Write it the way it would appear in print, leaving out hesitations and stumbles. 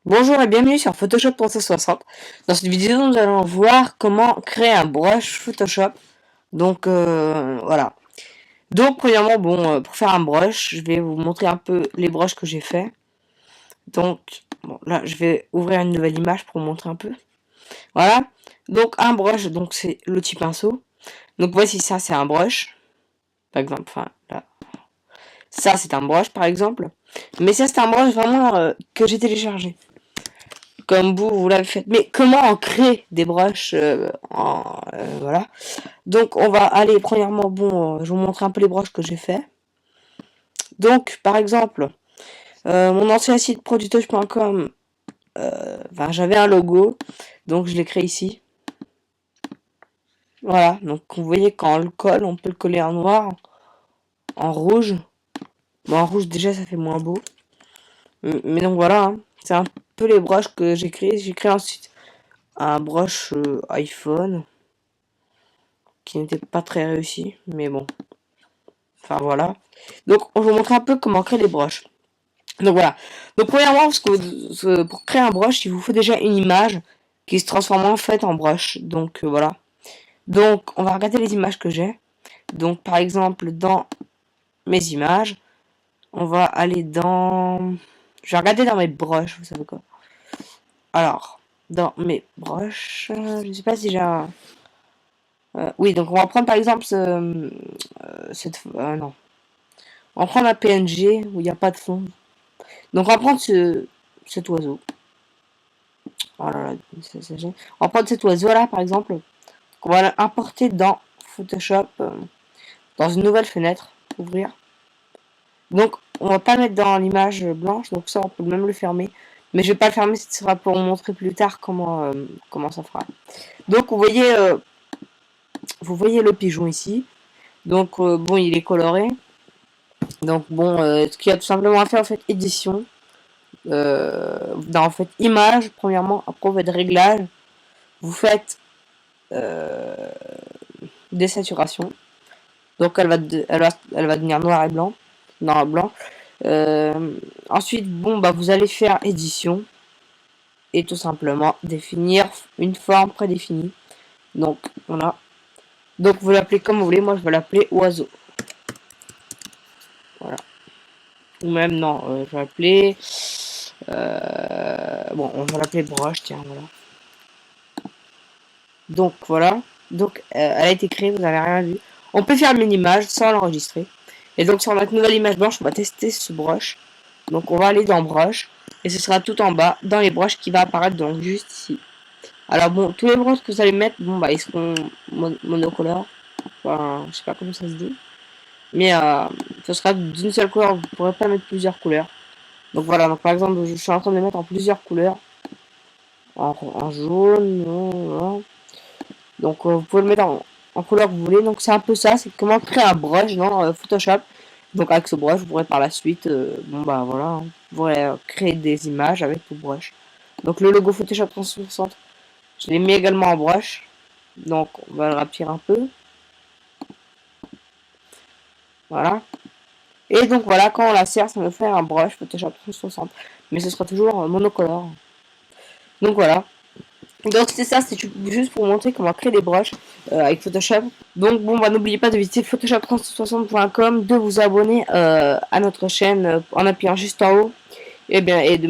Bonjour et bienvenue sur Photoshop 360. Dans cette vidéo, nous allons voir comment créer un brush Photoshop. Donc voilà. Donc premièrement, pour faire un brush, je vais vous montrer un peu les brushes que j'ai fait. Donc bon, là, je vais ouvrir une nouvelle image pour vous montrer un peu. Voilà. Donc un brush, donc c'est l'outil pinceau. Donc voici ça, c'est un brush. Par exemple, enfin là. Ça, c'est un brush par exemple. Mais ça, c'est un brush vraiment que j'ai téléchargé. Comme vous l'avez fait. Mais comment on crée des brushes voilà. Donc on va aller premièrement, je vous montre un peu les brushes que j'ai fait. Donc par exemple, mon ancien site produtouch.com, j'avais un logo, donc je l'ai créé ici. Voilà, donc vous voyez quand on le colle, on peut le coller en noir, en rouge. Bon, en rouge déjà ça fait moins beau. Mais donc voilà, hein, c'est un peu les brushes que j'ai créé. J'ai créé ensuite un brush iPhone qui n'était pas très réussi, mais bon. Enfin voilà. Donc je vous montre un peu comment créer les brushes. Donc voilà. Donc premièrement, pour créer un brush, il vous faut déjà une image qui se transforme en fait en brush. Donc voilà. Donc on va regarder les images que j'ai. Donc par exemple dans mes images, on va aller dans... Je vais regarder dans mes brushes, vous savez quoi. Alors, dans mes brushes, je sais pas si j'ai un... oui, donc on va prendre par exemple non. On va prendre un PNG où il n'y a pas de fond. Donc on va prendre cet oiseau. Oh là là, on va prendre cet oiseau là par exemple. On va l'importer dans Photoshop, dans une nouvelle fenêtre. Ouvrir. Donc on va pas mettre dans l'image blanche, donc ça on peut même le fermer. Mais je vais pas le fermer, ce sera pour vous montrer plus tard comment ça fera. Donc vous voyez le pigeon ici. Donc il est coloré. Donc ce qu'il y a tout simplement à faire en fait, édition. Dans en fait image premièrement, après vous faites réglage, vous faites désaturation, donc elle va devenir noir et blanc, noir et blanc. Ensuite vous allez faire édition et tout simplement définir une forme prédéfinie. Donc voilà, donc vous l'appelez comme vous voulez, moi je vais l'appeler oiseau, voilà, ou même non, je vais l'appeler on va l'appeler brush, tiens, voilà. Donc voilà, donc elle a été créée, vous n'avez rien vu. On peut faire une image sans l'enregistrer. Et donc sur notre nouvelle image blanche, on va tester ce brush. Donc on va aller dans brush et ce sera tout en bas dans les brushes qui va apparaître donc juste ici. Alors tous les brushes que vous allez mettre, ils seront monocolores. Enfin, je sais pas comment ça se dit. Mais ce sera d'une seule couleur, vous ne pourrez pas mettre plusieurs couleurs. Donc voilà, donc par exemple, je suis en train de les mettre en plusieurs couleurs. En jaune, non. Donc vous pouvez le mettre en couleur que vous voulez. Donc c'est un peu ça, c'est comment créer un brush dans Photoshop. Donc avec ce brush, vous pourrez par la suite, voilà, hein, vous pourrez créer des images avec le brush. Donc le logo Photoshop 360, je l'ai mis également en brush. Donc on va le rapetir un peu. Voilà. Et donc voilà, quand on la serre, ça me fait un brush Photoshop 360. Mais ce sera toujours monocolore. Donc voilà. Donc c'est ça, c'est juste pour montrer comment créer des brushes avec Photoshop. Donc n'oubliez pas de visiter photoshop360.com, de vous abonner à notre chaîne en appuyant juste en haut, et de